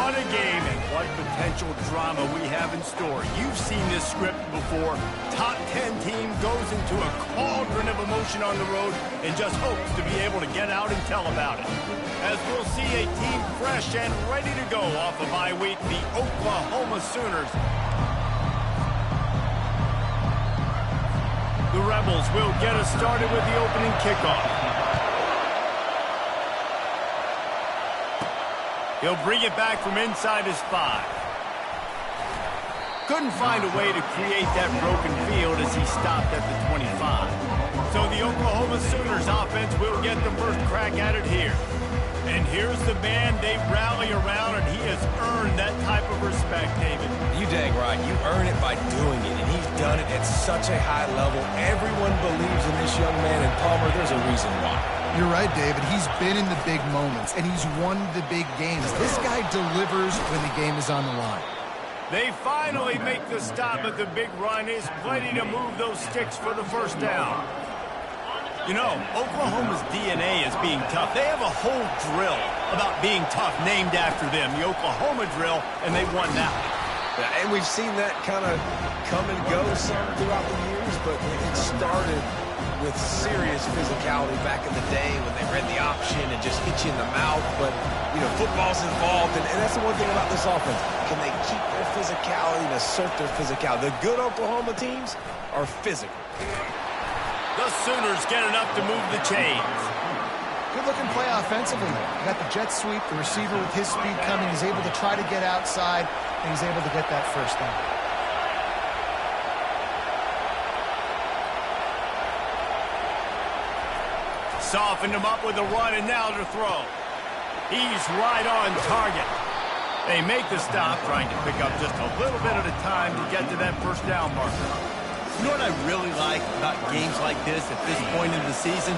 What a game and what potential drama we have in store. You've seen this script before. Top 10 team goes into a cauldron of emotion on the road and just hopes to be able to get out and tell about it. As we'll see a team fresh and ready to go off a bye week, the Oklahoma Sooners. The Rebels will get us started with the opening kickoff. He'll bring it back from inside his 5. Couldn't find a way to create that broken field as he stopped at the 25. So the Oklahoma Sooners offense will get the first crack at it here. And here's the man they rally around, and he has earned that type of respect, David. You dang right. You earn it by doing it, and he's done it at such a high level. Everyone believes in this young man, and Palmer, there's a reason why. You're right, David. He's been in the big moments, and he's won the big games. This guy delivers when the game is on the line. They finally make the stop, but the big run is plenty to move those sticks for the first down. You know, Oklahoma's DNA is being tough. They have a whole drill about being tough named after them, the Oklahoma drill, and they won that one. Yeah, and we've seen that kind of come and go some throughout the years, but it started with serious physicality back in the day when they ran the option and just hit you in the mouth. But, you know, football's involved, and that's the one thing about this offense. Can they keep their physicality and assert their physicality? The good Oklahoma teams are physical. The Sooners get enough to move the chains. Good-looking play offensively. You got the jet sweep, the receiver with his speed coming. He's able to try to get outside, and he's able to get that first down. Softened him up with a run, and now to throw. He's right on target. They make the stop, trying to pick up just a little bit at a time to get to that first down marker. You know what I really like about games like this at this point in the season?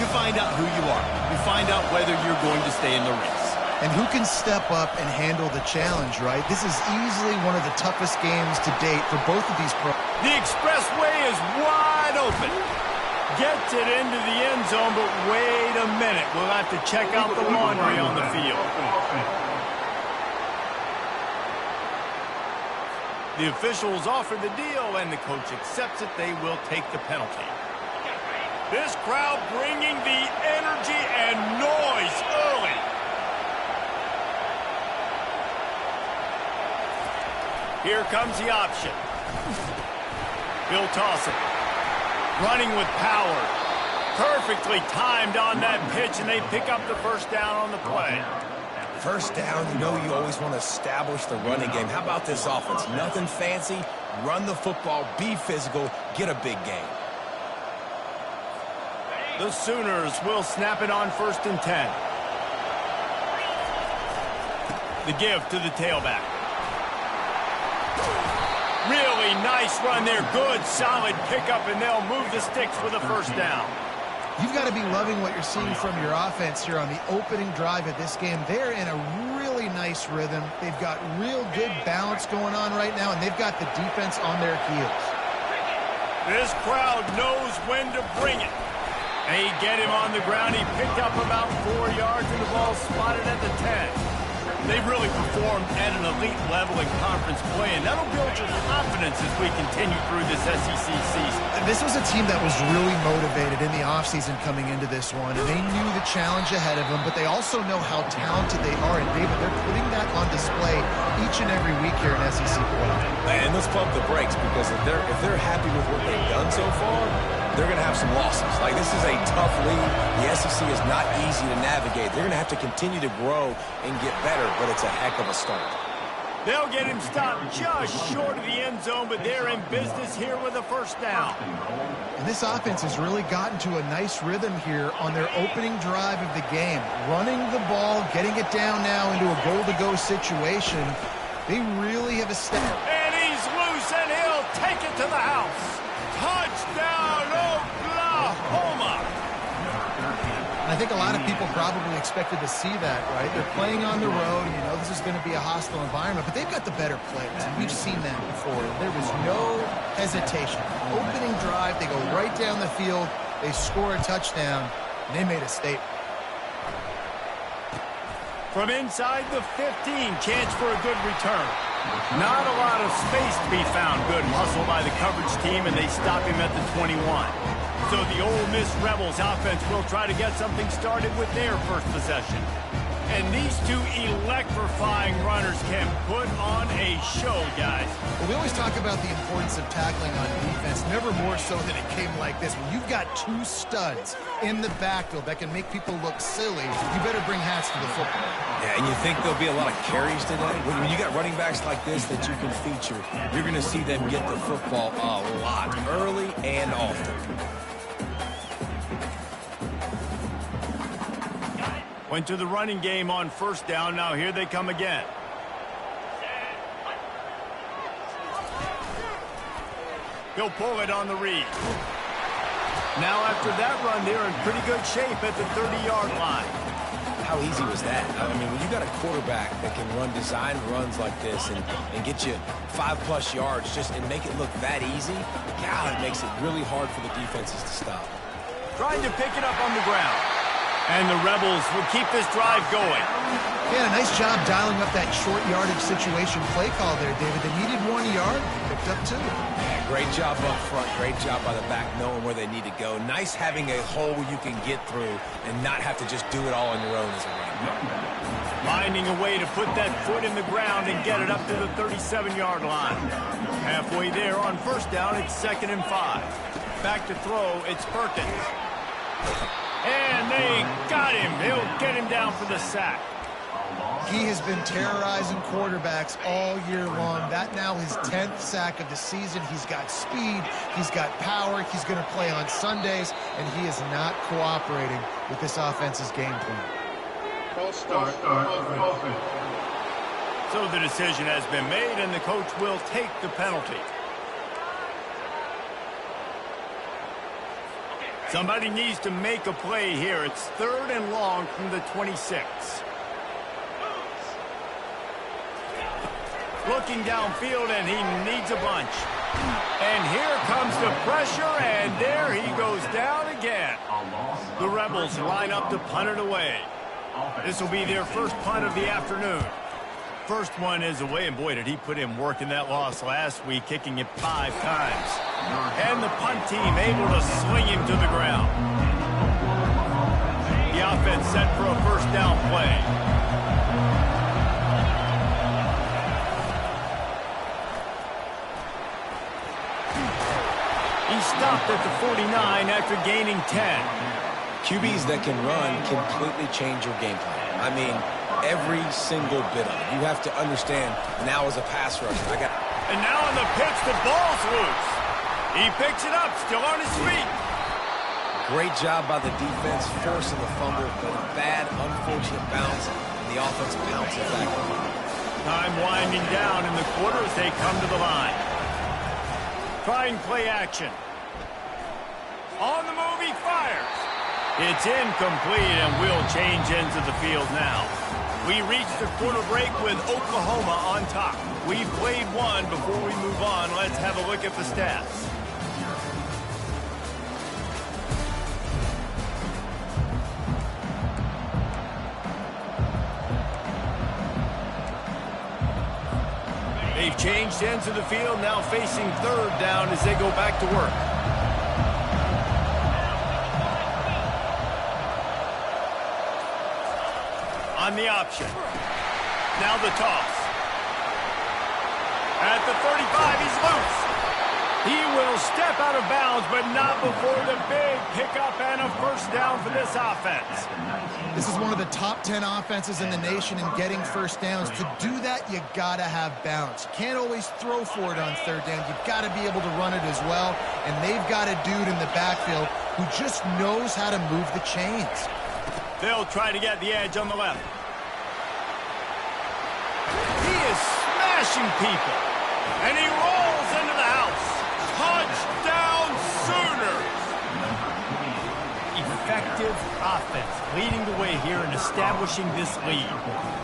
You find out who you are. You find out whether you're going to stay in the race. And who can step up and handle the challenge, right? This is easily one of the toughest games to date for both of these pros. The expressway is wide open. Gets it into the end zone, but wait a minute. We'll have to check out the laundry on the field. The officials offer the deal, and the coach accepts it. They will take the penalty. This crowd bringing the energy and noise early. Here comes the option. He'll toss it. Running with power. Perfectly timed on that pitch, and they pick up the first down on the play. First down, you know you always want to establish the running game. How about this offense? Nothing fancy. Run the football, be physical, get a big gain. The Sooners will snap it on 1st and 10. The give to the tailback. Really nice run there. Good, solid pickup, and they'll move the sticks for the first down. You've got to be loving what you're seeing from your offense here on the opening drive of this game. They're in a really nice rhythm. They've got real good balance going on right now, and they've got the defense on their heels. This crowd knows when to bring it. They get him on the ground. He picked up about 4 yards, and the ball spotted at the 10. They've really performed at an elite level in conference play, and that'll build your confidence as we continue through this SEC season. This was a team that was really motivated in the offseason coming into this one, and they knew the challenge ahead of them, but they also know how talented they are, and David, they're putting that on display each and every week here in SEC play. And let's pump the brakes, because if they're happy with what they've done so far, they're going to have some losses. Like, this is a tough league. The SEC is not easy to navigate. They're going to have to continue to grow and get better, but it's a heck of a start. They'll get him stopped just short of the end zone, but they're in business here with a first down. And this offense has really gotten to a nice rhythm here on their opening drive of the game. Running the ball, getting it down now into a goal-to-go situation. They really have established. And he's loose, and he'll take it to the house. Touchdown, Oklahoma! I think a lot of people probably expected to see that, right? They're playing on the road. You know, this is going to be a hostile environment, but they've got the better players, and we've seen that before. There was no hesitation. Opening drive, they go right down the field, they score a touchdown, and they made a statement. From inside the 15, chance for a good return. Not a lot of space to be found. Good hustle by the coverage team, and they stop him at the 21. So the Ole Miss Rebels offense will try to get something started with their first possession. And these two electrifying runners can put on a show, guys. Well, we always talk about the importance of tackling on defense, never more so than it came like this. When you've got two studs in the backfield that can make people look silly, you better bring hats to the football. Yeah, and you think there'll be a lot of carries today? When you got running backs like this that you can feature, you're going to see them get the football a lot, early and often. Went to the running game on first down. Now here they come again. He'll pull it on the read. Now after that run, they're in pretty good shape at the 30-yard line. How easy was that? I mean, when you got a quarterback that can run design runs like this and get you 5+ yards and make it look that easy, God, it makes it really hard for the defenses to stop. Trying to pick it up on the ground. And the Rebels will keep this drive going. Yeah, a nice job dialing up that short yardage situation play call there, David. They needed 1 yard, picked up 2. Yeah, great job up front. Great job by the back knowing where they need to go. Nice having a hole you can get through and not have to just do it all on your own as a running back. Finding a way to put that foot in the ground and get it up to the 37-yard line. Halfway there on first down, it's 2nd and 5. Back to throw, it's Perkins. And they got him. They'll get him down for the sack. He has been terrorizing quarterbacks all year long. That now his 10th sack of the season. He's got speed. He's got power. He's going to play on Sundays, and he is not cooperating with this offense's game plan. So the decision has been made, and the coach will take the penalty. Somebody needs to make a play here. It's 3rd and long from the 26. Looking downfield, and he needs a bunch. And here comes the pressure, and there he goes down again. The Rebels line up to punt it away. This will be their first punt of the afternoon. First one is away, and boy, did he put in work in that loss last week, kicking it 5 times. And the punt team able to swing him to the ground. The offense set for a first down play. He stopped at the 49 after gaining 10. QBs that can run completely change your game plan. I mean, every single bit of it. You have to understand now as a pass rusher. And now on the pitch, the ball's loose. He picks it up, still on his feet. Great job by the defense, forcing the fumble, but a bad, unfortunate bounce, and the offense bounces back. Time winding down in the quarter as they come to the line. Trying play action. On the move, he fires. It's incomplete, and we'll change ends of the field now. We reach the quarter break with Oklahoma on top. We've played one. Before we move on, let's have a look at the stats. They've changed ends of the field, now facing 3rd down as they go back to work. On the option. Now the toss. At the 35, he's loose. He will step out of bounds, but not before the big pickup and a first down for this offense. This is one of the top 10 offenses in the nation in getting first downs. To do that, you got to have balance. You can't always throw for it on 3rd down. You've got to be able to run it as well. And they've got a dude in the backfield who just knows how to move the chains. They'll try to get the edge on the left. He is smashing people. And he rolls into the house. Touchdown Sooners! Effective offense, leading the way here and establishing this lead.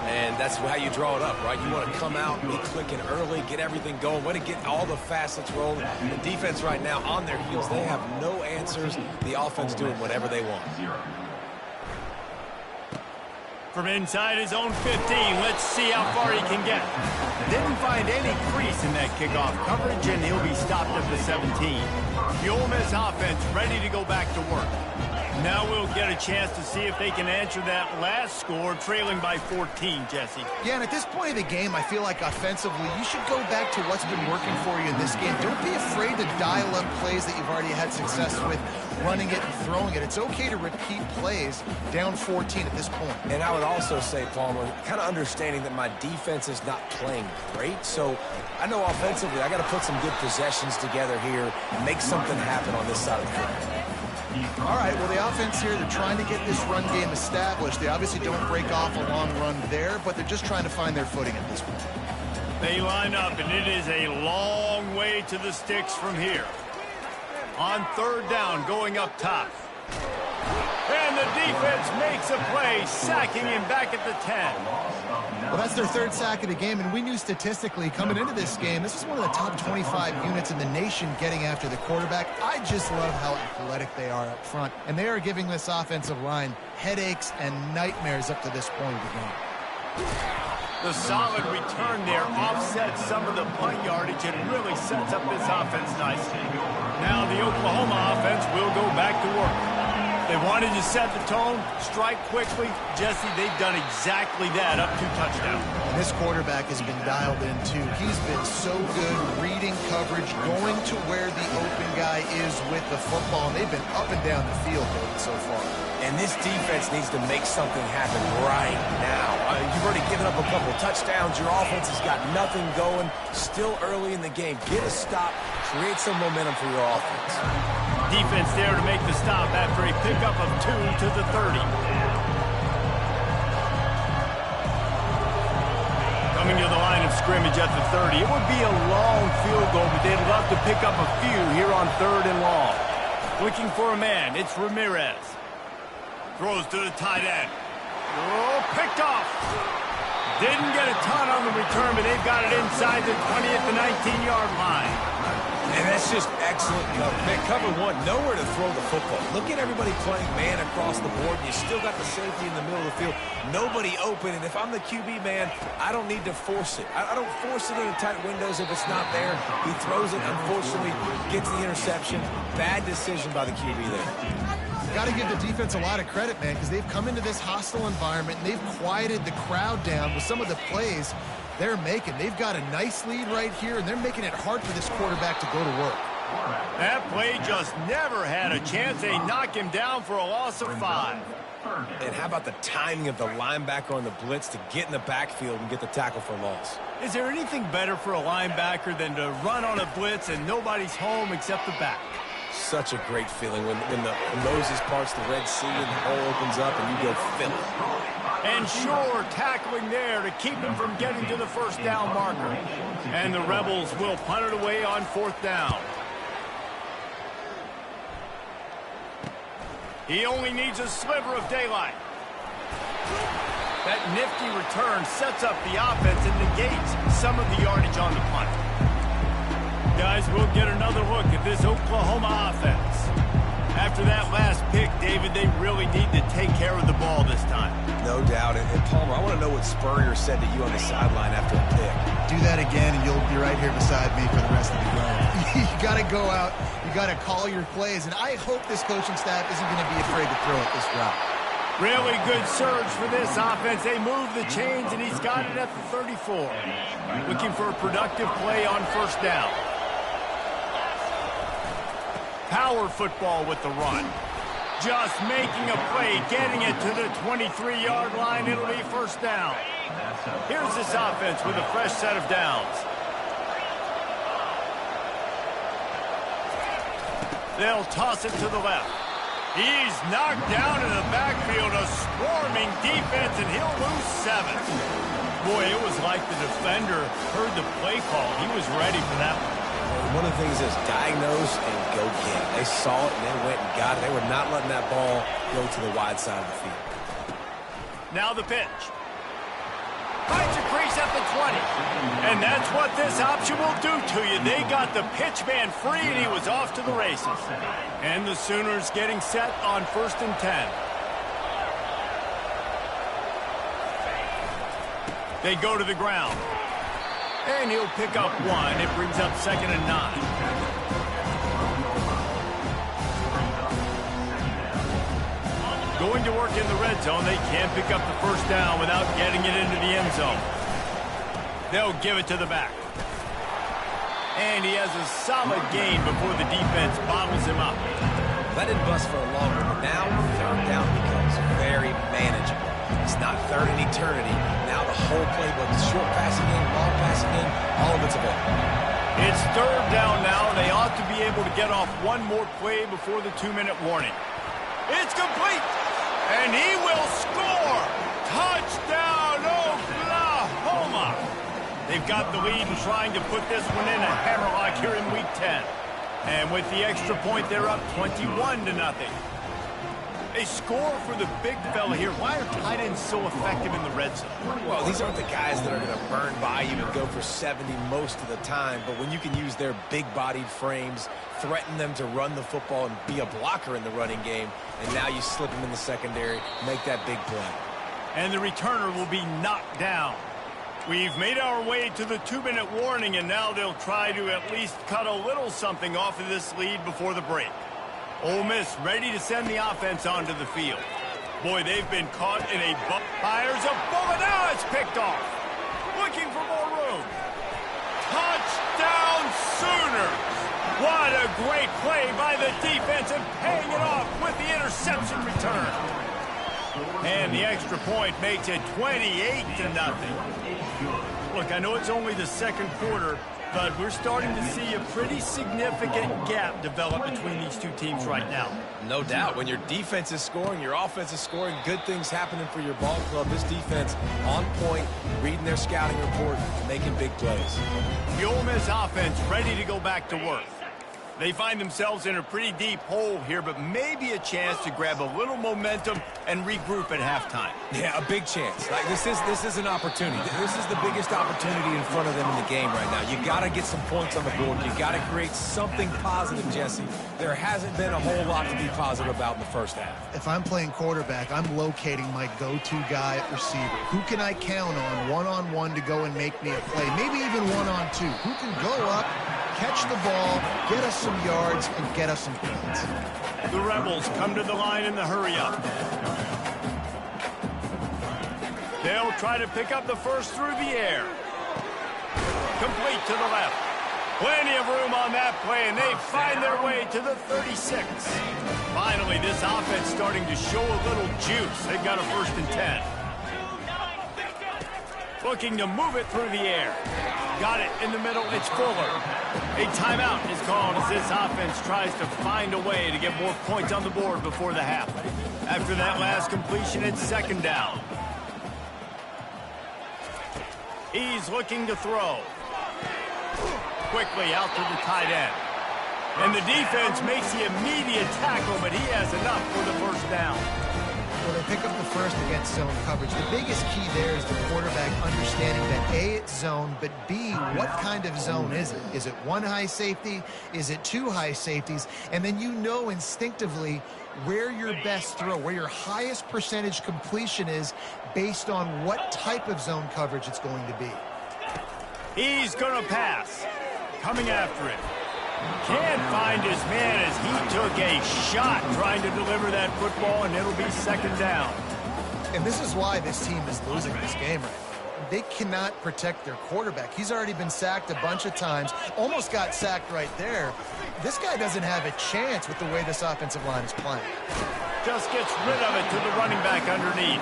And that's how you draw it up, right? You want to come out, be clicking early, get everything going, want to get all the facets rolling. The defense right now on their heels, they have no answers. The offense doing whatever they want. From inside his own 15, let's see how far he can get. Didn't find any crease in that kickoff coverage, and he'll be stopped at the 17. The Ole Miss offense ready to go back to work. Now we'll get a chance to see if they can answer that last score, trailing by 14, Jesse. Yeah, and at this point of the game, I feel like offensively, you should go back to what's been working for you in this game. Don't be afraid to dial up plays that you've already had success with, running it and throwing it. It's okay to repeat plays down 14 at this point. And I would also say, Palmer, kind of understanding that my defense is not playing great, so I know offensively I got to put some good possessions together here and make something happen on this side of the football. All right, well, the offense here, they're trying to get this run game established. They obviously don't break off a long run there, but they're just trying to find their footing at this point. They line up, and it is a long way to the sticks from here. On third down, going up top. And the defense makes a play, sacking him back at the 10. Well, that's their third sack of the game, and we knew statistically coming into this game, this is one of the top 25 units in the nation getting after the quarterback. I just love how athletic they are up front, and they are giving this offensive line headaches and nightmares up to this point of the game. The solid return there offsets some of the punt yardage and really sets up this offense nicely. Now the Oklahoma offense will go back to work. They wanted to set the tone, strike quickly. Jesse, they've done exactly that, up 2 touchdowns. And this quarterback has been dialed in, too. He's been so good reading coverage, going to where the open guy is with the football, and they've been up and down the field so far. And this defense needs to make something happen right now. You've already given up a couple touchdowns. Your offense has got nothing going. Still early in the game. Get a stop. Create some momentum for your offense. Defense there to make the stop after a pickup of 2 to the 30. Coming to the line of scrimmage at the 30. It would be a long field goal, but they'd love to pick up a few here on 3rd and long. Looking for a man. It's Ramirez. Throws to the tight end. Oh, picked off. Didn't get a ton on the return, but they've got it inside the 20 at the 19-yard line. And that's just excellent cover. Man, cover one, nowhere to throw the football. Look at everybody playing man across the board. You still got the safety in the middle of the field. Nobody open, and if I'm the QB, man, I don't need to force it. I don't force it into tight windows if it's not there. He throws it, unfortunately, gets the interception. Bad decision by the QB there. Got to give the defense a lot of credit, man, because they've come into this hostile environment, and they've quieted the crowd down with some of the plays they're making. They've got a nice lead right here, and they're making it hard for this quarterback to go to work. That play just never had a chance. They knock him down for a loss of 5. And how about the timing of the linebacker on the blitz to get in the backfield and get the tackle for loss? Is there anything better for a linebacker than to run on a blitz and nobody's home except the back? Such a great feeling when Moses parts the Red Sea and the hole opens up and you go fill it. And sure, tackling there to keep him from getting to the first down marker. And the Rebels will punt it away on 4th down. He only needs a sliver of daylight. That nifty return sets up the offense and negates some of the yardage on the punt. Guys, we'll get another look at this Oklahoma offense. After that last pick, David, they really need to take care of the ball this time. No doubt. And Palmer, I want to know what Spurrier said to you on the sideline after a pick. Do that again, and you'll be right here beside me for the rest of the game. You got to go out. You got to call your plays. And I hope this coaching staff isn't going to be afraid to throw it this route. Really good surge for this offense. They move the chains, and he's got it at the 34. Looking for a productive play on 1st down. Power football with the run. Just making a play, getting it to the 23-yard line. It'll be 1st down. Here's this offense with a fresh set of downs. They'll toss it to the left. He's knocked down in the backfield, a swarming defense, and he'll lose 7. Boy, it was like the defender heard the play call. He was ready for that one. One of the things is diagnose and go get it. They saw it and they went and got it. They were not letting that ball go to the wide side of the field. Now the pitch. Finds a crease at the 20. And that's what this option will do to you. They got the pitch man free and he was off to the races. And the Sooners getting set on 1st and 10. They go to the ground. And he'll pick up one. It brings up 2nd and 9. Going to work in the red zone. They can't pick up the first down without getting it into the end zone. They'll give it to the back. And he has a solid gain before the defense bottles him up. That didn't bust for a long one, but now 3rd down becomes very manageable. It's not 3rd and eternity. Now the whole playbook, short passing game, long passing game, all of it's available. It's 3rd down now. They ought to be able to get off one more play before the 2-minute warning. It's complete, and he will score. Touchdown, Oklahoma. They've got the lead and trying to put this one in a hammerlock here in week 10. And with the extra point, they're up 21-0. They score for the big fella here. Why are tight ends so effective in the red zone? Well, these aren't the guys that are going to burn by you and go for 70 most of the time. But when you can use their big-bodied frames, threaten them to run the football and be a blocker in the running game, and now you slip them in the secondary, make that big play. And the returner will be knocked down. We've made our way to the 2-minute warning, and now they'll try to at least cut a little something off of this lead before the break. Ole Miss ready to send the offense onto the field. Boy, they've been caught in a fires a bullet. Now it's picked off. Looking for more room. Touchdown Sooners. What a great play by the defense and paying it off with the interception return. And the extra point makes it 28-0. Look, I know it's only the 2nd quarter, but we're starting to see a pretty significant gap develop between these two teams right now. No doubt. When your defense is scoring, your offense is scoring, good things happening for your ball club. This defense on point, reading their scouting report, making big plays. The Ole Miss offense ready to go back to work. They find themselves in a pretty deep hole here, but maybe a chance to grab a little momentum and regroup at halftime. Yeah, a big chance. Like this is an opportunity. This is the biggest opportunity in front of them in the game right now. You got to get some points on the board. You got to create something positive, Jesse. There hasn't been a whole lot to be positive about in the first half. If I'm playing quarterback, I'm locating my go-to guy at receiver. Who can I count on one-on-one to go and make me a play? Maybe even one-on-two. Who can go up, catch the ball, get us some yards, and get us some points. The Rebels come to the line in the hurry-up. They'll try to pick up the first through the air. Complete to the left. Plenty of room on that play, and they find their way to the 36. Finally, this offense starting to show a little juice. They've got a 1st and 10. Looking to move it through the air. Got it in the middle. It's Fuller. A timeout is called as this offense tries to find a way to get more points on the board before the half. After that last completion, it's 2nd down. He's looking to throw. Quickly out to the tight end. And the defense makes the immediate tackle, but he has enough for the 1st down. Well, they pick up the first against zone coverage. The biggest key there is the quarterback understanding that A, it's zone, but B, what kind of zone is it? Is it one high safety? Is it two high safeties? And then you know instinctively where your best throw, where your highest percentage completion is based on what type of zone coverage it's going to be. He's going to pass. Coming after it. Can't find his man as he took a shot trying to deliver that football, and it'll be 2nd down. And this is why this team is losing this game right now. They cannot protect their quarterback. He's already been sacked a bunch of times, almost got sacked right there. This guy doesn't have a chance with the way this offensive line is playing. Just gets rid of it to the running back underneath.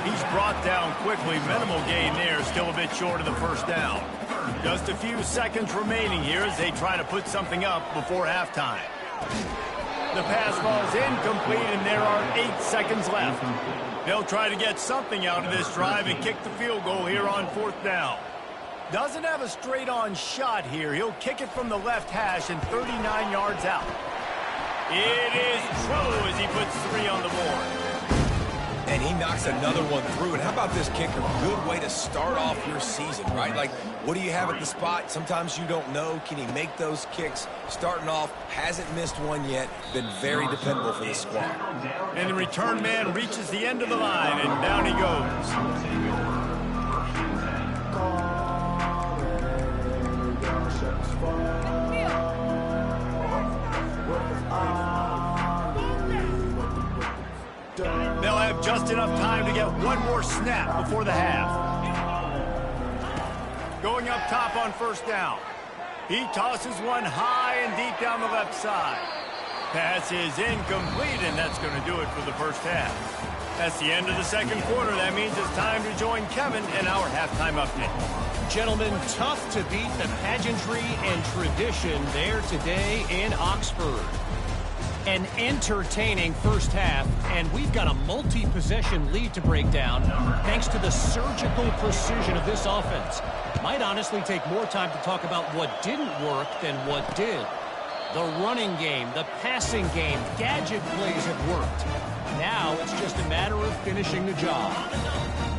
He's brought down quickly. Minimal gain there, still a bit short of the 1st down. Just a few seconds remaining here as they try to put something up before halftime. The pass ball is incomplete, and there are 8 seconds left. They'll try to get something out of this drive and kick the field goal here on 4th down. Doesn't have a straight-on shot here. He'll kick it from the left hash and 39 yards out. It is true as he puts 3 on the board. And he knocks another one through. And how about this kicker? Good way to start off your season, right? Like, what do you have at the spot? Sometimes you don't know. Can he make those kicks? Starting off, hasn't missed one yet. Been very dependable for the squad. And the return man reaches the end of the line, and down he goes. enough time to get one more snap before the half. Going up top on first down. He tosses one high and deep down the left side. Pass is incomplete, and that's going to do it for the first half. That's the end of the second quarter. That means it's time to join Kevin in our halftime update. Gentlemen, tough to beat the pageantry and tradition there today in Oxford. An entertaining first half, and we've got a multi-possession lead to break down thanks to the surgical precision of this offense. Might honestly take more time to talk about what didn't work than what did. The running game, the passing game, gadget plays have worked. Now it's just a matter of finishing the job.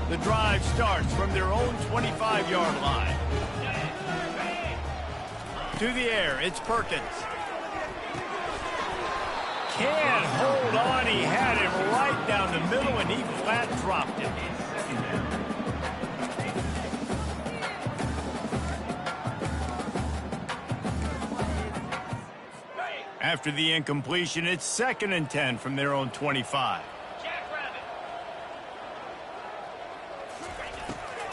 The drive starts from their own 25-yard line. To the air, it's Perkins. Can't hold on. He had him right down the middle, and he flat dropped him. After the incompletion, it's 2nd and 10 from their own 25.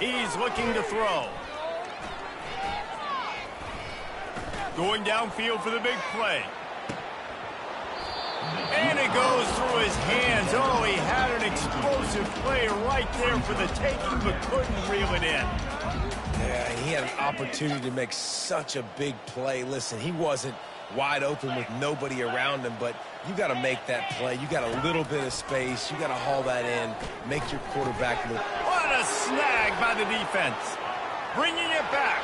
He's looking to throw. Going downfield for the big play. And it goes through his hands. Oh, he had an explosive play right there for the taking, but couldn't reel it in. Yeah, he had an opportunity to make such a big play. Listen, he wasn't wide open with nobody around him, but you got to make that play. You got a little bit of space. You got to haul that in, make your quarterback look. What a snag by the defense. Bringing it back.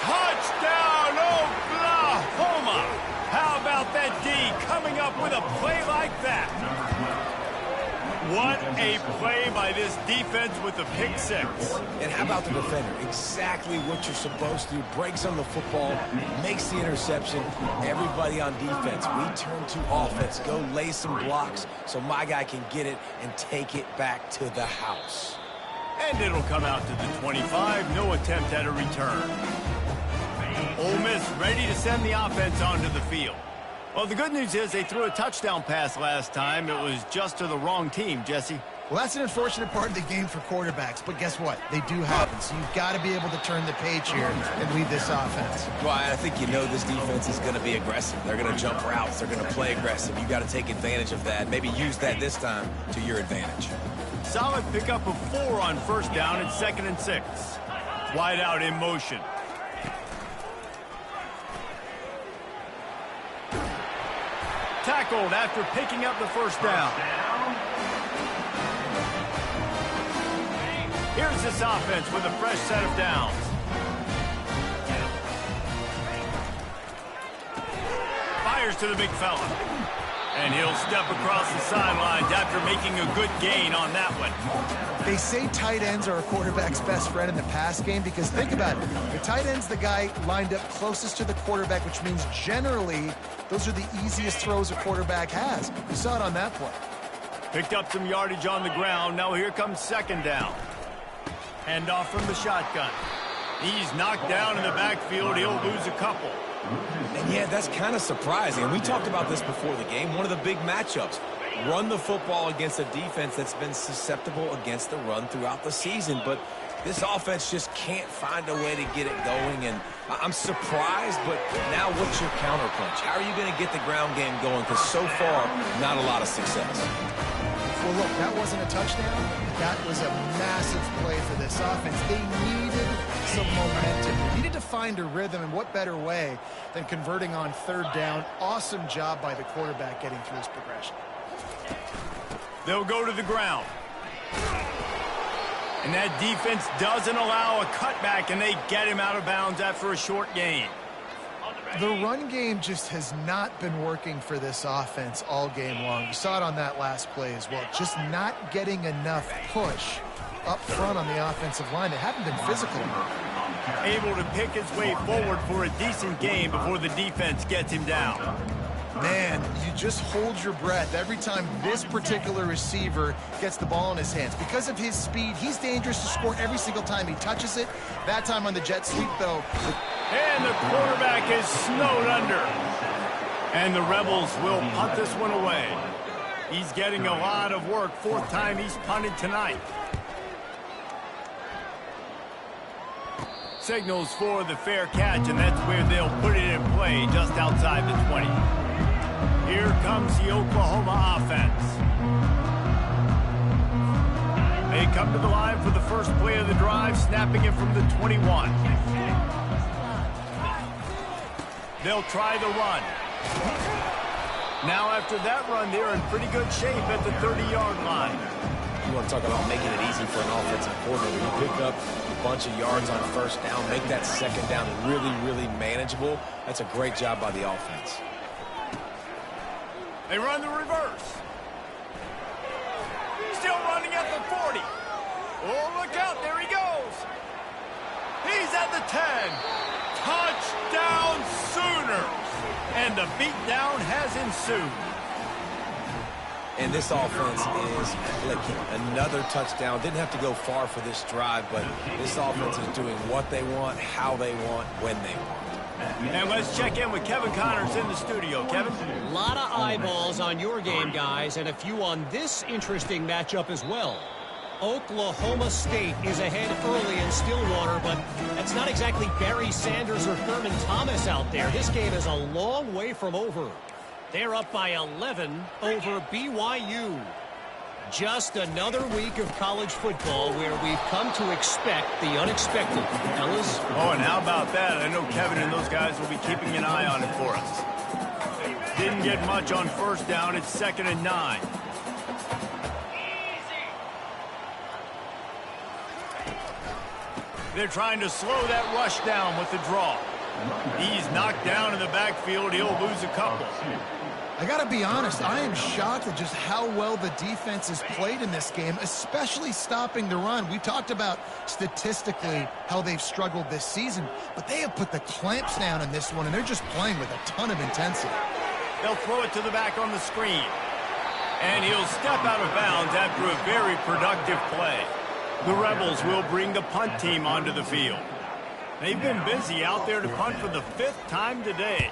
Touchdown, Oklahoma. How about that D coming up with a play like that? What a play by this defense with the pick six. And how about the defender? Exactly what you're supposed to do. Breaks on the football, makes the interception. Everybody on defense, we turn to offense. Go lay some blocks so my guy can get it and take it back to the house. And it'll come out to the 25. No attempt at a return. Ole Miss ready to send the offense onto the field. Well, the good news is they threw a touchdown pass last time. It was just to the wrong team, Jesse. Well, that's an unfortunate part of the game for quarterbacks, but guess what? They do happen, so you've got to be able to turn the page here and lead this offense. Well, I think you know this defense is going to be aggressive. They're going to jump routes. They're going to play aggressive. You got to take advantage of that. Maybe use that this time to your advantage. Solid pickup of 4 on first down and 2nd and 6. Wide out in motion. Tackled after picking up the first down. Here's this offense with a fresh set of downs. Fires to the big fella. And he'll step across the sidelines after making a good gain on that one. They say tight ends are a quarterback's best friend in the pass game because think about it. The tight end's the guy lined up closest to the quarterback, which means generally those are the easiest throws a quarterback has. You saw it on that play. Picked up some yardage on the ground. Now here comes 2nd down. Hand off from the shotgun. He's knocked down in the backfield. He'll lose a couple. And yeah, that's kind of surprising. And we talked about this before the game. One of the big matchups. Run the football against a defense that's been susceptible against the run throughout the season. But this offense just can't find a way to get it going. And I'm surprised, but now what's your counterpunch? How are you going to get the ground game going? Because so far, not a lot of success. Well, look, that wasn't a touchdown. That was a massive play for this offense. They needed some momentum. They needed to find a rhythm, and what better way than converting on 3rd down. Awesome job by the quarterback getting through his progression. They'll go to the ground. And that defense doesn't allow a cutback, and they get him out of bounds after a short gain. The run game just has not been working for this offense all game long. You saw it on that last play as well. Just not getting enough push up front on the offensive line. They haven't been physical enough. Able to pick his way forward for a decent game before the defense gets him down. Man, you just hold your breath every time this particular receiver gets the ball in his hands. Because of his speed, he's dangerous to score every single time he touches it. That time on the jet sweep, though. And the quarterback is snowed under. And the Rebels will punt this one away. He's getting a lot of work. Fourth time he's punted tonight. Signals for the fair catch, and that's where they'll put it in play, just outside the 20. Here comes the Oklahoma offense. They come to the line for the first play of the drive, snapping it from the 21. They'll try the run. Now after that run, they're in pretty good shape at the 30-yard line. You want to talk about making it easy for an offensive coordinator. You pick up a bunch of yards on first down, make that second down really, really manageable. That's a great job by the offense. They run the reverse. Still running at the 40. Oh, look out. There he goes. He's at the 10. Touchdown Sooners. And the beatdown has ensued. And this offense is clicking. Another touchdown. Didn't have to go far for this drive, but this offense is doing what they want, how they want, when they want. And let's check in with Kevin Connors in the studio. Kevin? A lot of eyeballs on your game, guys, and a few on this interesting matchup as well. Oklahoma State is ahead early in Stillwater, but that's not exactly Barry Sanders or Thurman Thomas out there. This game is a long way from over. They're up by 11 over BYU. Just another week of college football where we've come to expect the unexpected. Fellas? Oh, and how about that? I know Kevin and those guys will be keeping an eye on it for us. Didn't get much on first down. It's 2nd and 9. They're trying to slow that rush down with the draw. He's knocked down in the backfield. He'll lose a couple. I got to be honest, I am shocked at just how well the defense has played in this game, especially stopping the run. We talked about statistically how they've struggled this season, but they have put the clamps down in this one, and they're just playing with a ton of intensity. They'll throw it to the back on the screen. And he'll step out of bounds after a very productive play. The Rebels will bring the punt team onto the field. They've been busy out there to punt for the 5th time today.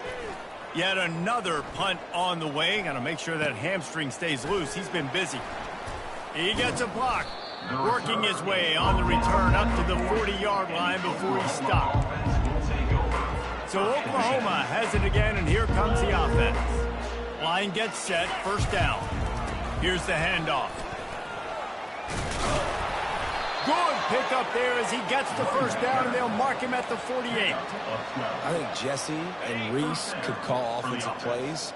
Yet another punt on the way. Got to make sure that hamstring stays loose. He's been busy. He gets a block. Working his way on the return up to the 40-yard line before he stopped. So Oklahoma has it again, and here comes the offense. Line gets set, first down. Here's the handoff. Good pickup there as he gets the first down, and they'll mark him at the 48. I think Jesse and Reese could call offensive plays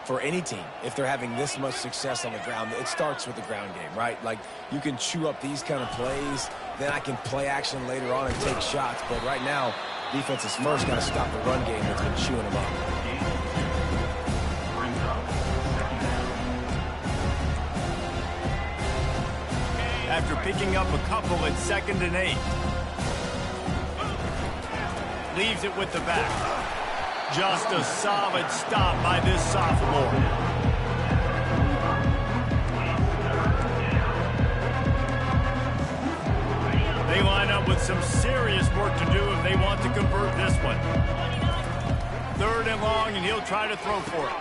for any team if they're having this much success on the ground. It starts with the ground game, right? Like, you can chew up these kind of plays, then I can play action later on and take shots. But right now, defense is first got to stop the run game that's been chewing them up. After picking up a couple at 2nd and 8. Leaves it with the back. Just a solid stop by this sophomore. They line up with some serious work to do if they want to convert this one. 3rd and long, and he'll try to throw for it.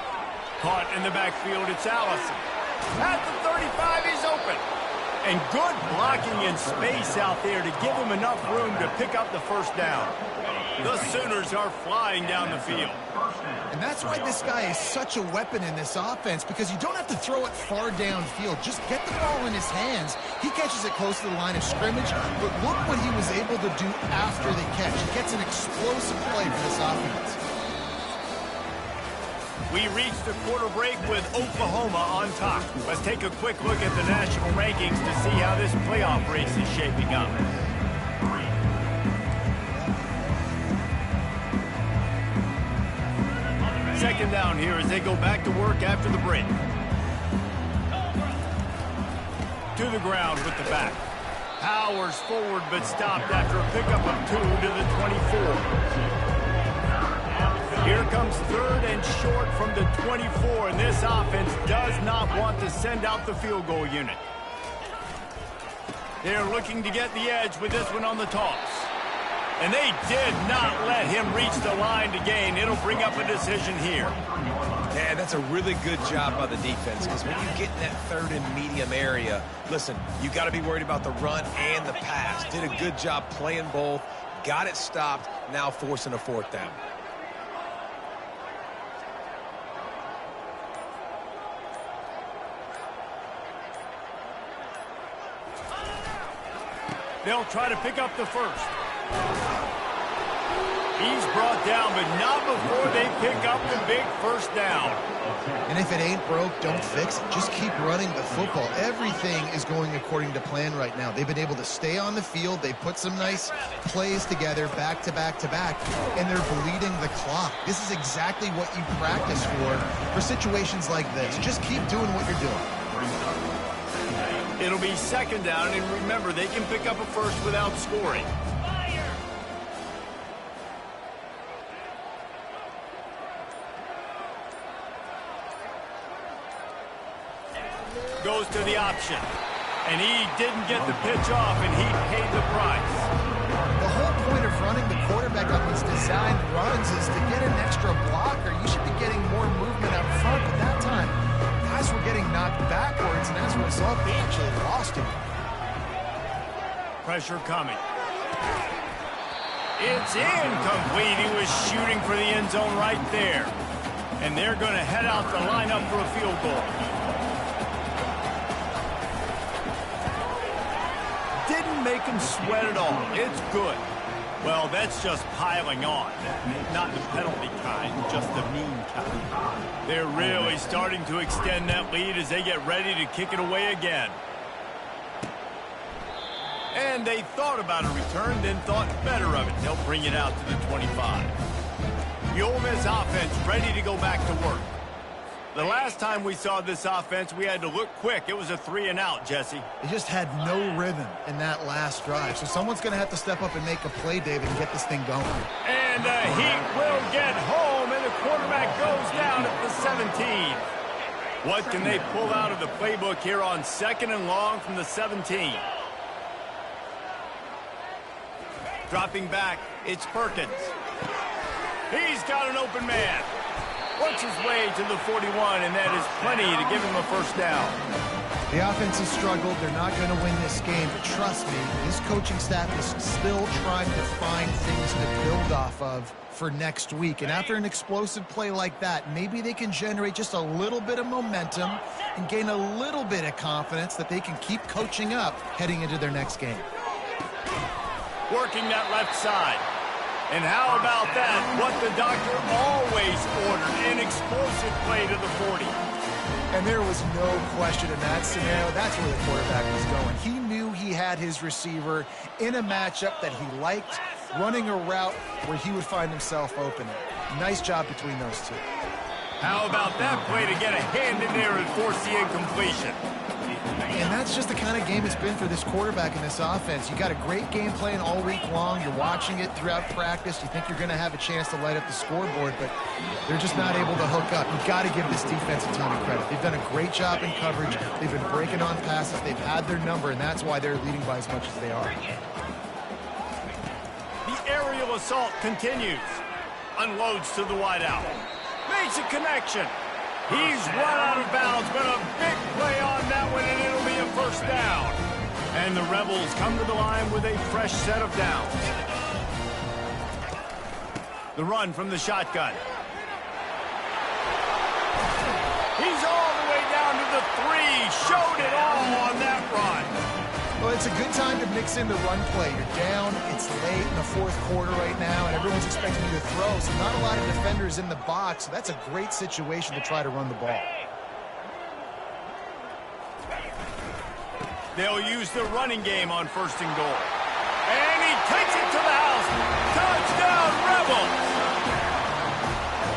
Caught in the backfield, it's Allison. At the 35, he's open. And good blocking in space out there to give him enough room to pick up the first down. The Sooners are flying down the field. And that's why this guy is such a weapon in this offense, because you don't have to throw it far downfield. Just get the ball in his hands. He catches it close to the line of scrimmage, but look what he was able to do after the catch. He gets an explosive play for this offense. We reached the quarter break with Oklahoma on top. Let's take a quick look at the national rankings to see how this playoff race is shaping up. Second down here as they go back to work after the break. To the ground with the back. Powers forward but stopped after a pickup of 2 to the 24. Here comes 3rd and short from the 24, and this offense does not want to send out the field goal unit. They're looking to get the edge with this one on the toss. And they did not let him reach the line to gain. It'll bring up a decision here. Yeah, that's a really good job by the defense, because when you get in that third and medium area, listen, you got to be worried about the run and the pass. Did a good job playing both, got it stopped, now forcing a fourth down. They'll try to pick up the first. He's brought down, but not before they pick up the big first down. And if it ain't broke, don't fix it. Just keep running the football. Everything is going according to plan right now. They've been able to stay on the field. They put some nice plays together back to back to back, and they're bleeding the clock. This is exactly what you practice for situations like this. Just keep doing what you're doing. It'll be second down, and remember, they can pick up a first without scoring. Goes to the option, and he didn't get the pitch off, and he paid the price. The whole point of running the quarterback on these designed runs is to get an extra blocker. You should be getting more movement up front, but that time, guys were getting knocked backwards, and as a result, they actually lost him. Pressure coming. It's incomplete. He was shooting for the end zone right there. And they're going to head out the lineup for a field goal. Didn't make him sweat at all. It's good. Well, that's just piling on. Not the penalty kind, just the mean kind. They're really starting to extend that lead as they get ready to kick it away again. And they thought about a return, then thought better of it. They'll bring it out to the 25. The Ole Miss offense ready to go back to work. The last time we saw this offense, we had to look quick. It was a 3-and-out, Jesse. They just had no rhythm in that last drive. So someone's going to have to step up and make a play, David, and get this thing going. And the Heat will get home, and the quarterback goes down at the 17. What can they pull out of the playbook here on 2nd and long from the 17? Dropping back, it's Perkins. He's got an open man. Works his way to the 41, and that is plenty to give him a first down. The offense has struggled. They're not going to win this game, but trust me, this coaching staff is still trying to find things to build off of for next week. And after an explosive play like that, maybe they can generate just a little bit of momentum and gain a little bit of confidence that they can keep coaching up heading into their next game. Working that left side. And how about that? What the doctor always ordered, an explosive play to the 40. And there was no question in that scenario. That's where the quarterback was going. He knew he had his receiver in a matchup that he liked, running a route where he would find himself open. Nice job between those two. How about that play to get a hand in there and force the incompletion? And that's just the kind of game it's been for this quarterback in this offense. You got a great game plan all week long. You're watching it throughout practice. You think you're going to have a chance to light up the scoreboard, but they're just not able to hook up. You've got to give this defense a ton of credit. They've done a great job in coverage. They've been breaking on passes. They've had their number, and that's why they're leading by as much as they are. The aerial assault continues. Unloads to the wideout. Makes a connection. He's run out of bounds, but a big play on that one, and it'll be a first down. And the Rebels come to the line with a fresh set of downs. The run from the shotgun. He's all the way down to the 3. Showed it all on that run. Well, it's a good time to mix in the run play. You're down, it's late in the 4th quarter right now, and everyone's expecting you to throw, so not a lot of defenders in the box. So that's a great situation to try to run the ball. They'll use the running game on 1st and goal. And he takes it to the house. Touchdown, Rebels!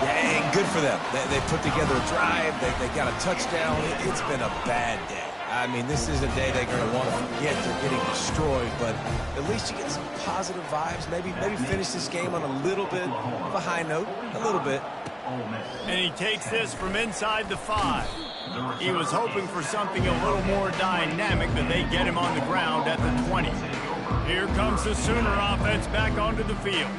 Yeah, and good for them. They put together a drive. They got a touchdown. It's been a bad day. I mean, this is a day they're going to want to forget. They're getting destroyed, but at least you get some positive vibes. Maybe finish this game on a little bit of a high note, a little bit. And he takes this from inside the 5. He was hoping for something a little more dynamic, but they get him on the ground at the 20. Here comes the Sooner offense back onto the field.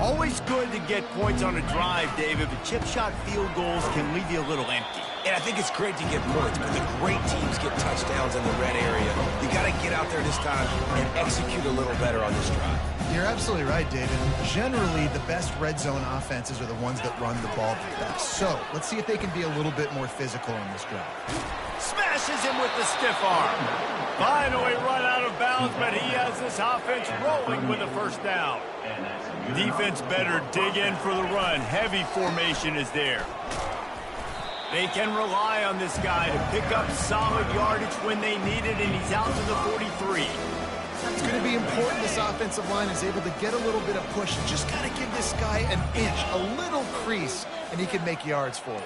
Always good to get points on a drive, David, but chip shot field goals can leave you a little empty. And I think it's great to get points, but the great teams get touchdowns in the red area. You got to get out there this time and execute a little better on this drive. You're absolutely right, David. Generally, the best red zone offenses are the ones that run the ball best. So let's see if they can be a little bit more physical on this drive. Smashes him with the stiff arm. Finally run out of bounds, but he has this offense rolling with a first down. Defense better dig in for the run. Heavy formation is there. They can rely on this guy to pick up solid yardage when they need it, and he's out to the 43. It's going to be important this offensive line is able to get a little bit of push and just got to give this guy an inch, a little crease, and he can make yards for it.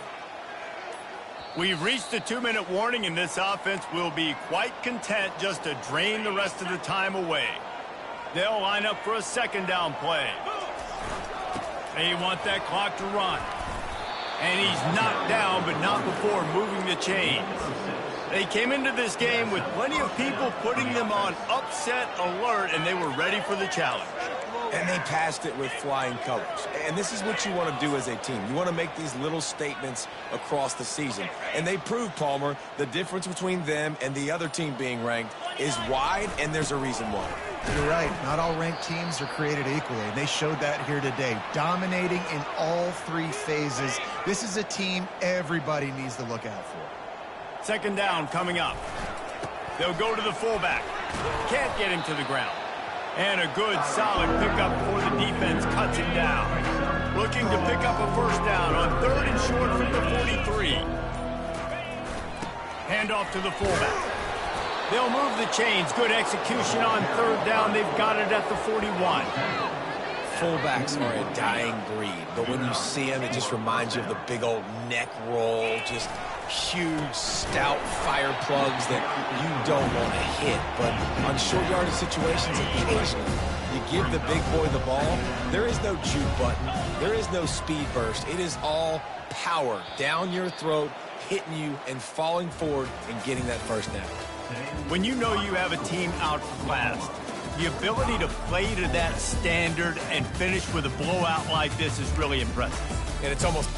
We've reached the 2-minute warning, and this offense will be quite content just to drain the rest of the time away. They'll line up for a second down play. They want that clock to run. And he's knocked down, but not before moving the chains. They came into this game with plenty of people putting them on upset alert, and they were ready for the challenge. And they passed it with flying colors. And this is what you want to do as a team. You want to make these little statements across the season. And they proved, Palmer, the difference between them and the other team being ranked is wide, and there's a reason why. You're right. Not all ranked teams are created equally, and they showed that here today, dominating in all three phases. This is a team everybody needs to look out for. Second down coming up. They'll go to the fullback. Can't get him to the ground. And a good, solid pickup before the defense cuts him down. Looking to pick up a first down on 3rd and short from the 43. Handoff to the fullback. They'll move the chains. Good execution on 3rd down. They've got it at the 41. Fullbacks are a dying breed, but when you see them, it just reminds you of the big old neck roll, just huge, stout fire plugs that you don't want to hit. But on short yardage situations, occasionally, you give the big boy the ball, there is no juke button, there is no speed burst. It is all power down your throat, hitting you and falling forward and getting that first down. When you know you have a team outclassed, the ability to play to that standard and finish with a blowout like this is really impressive. And it's almost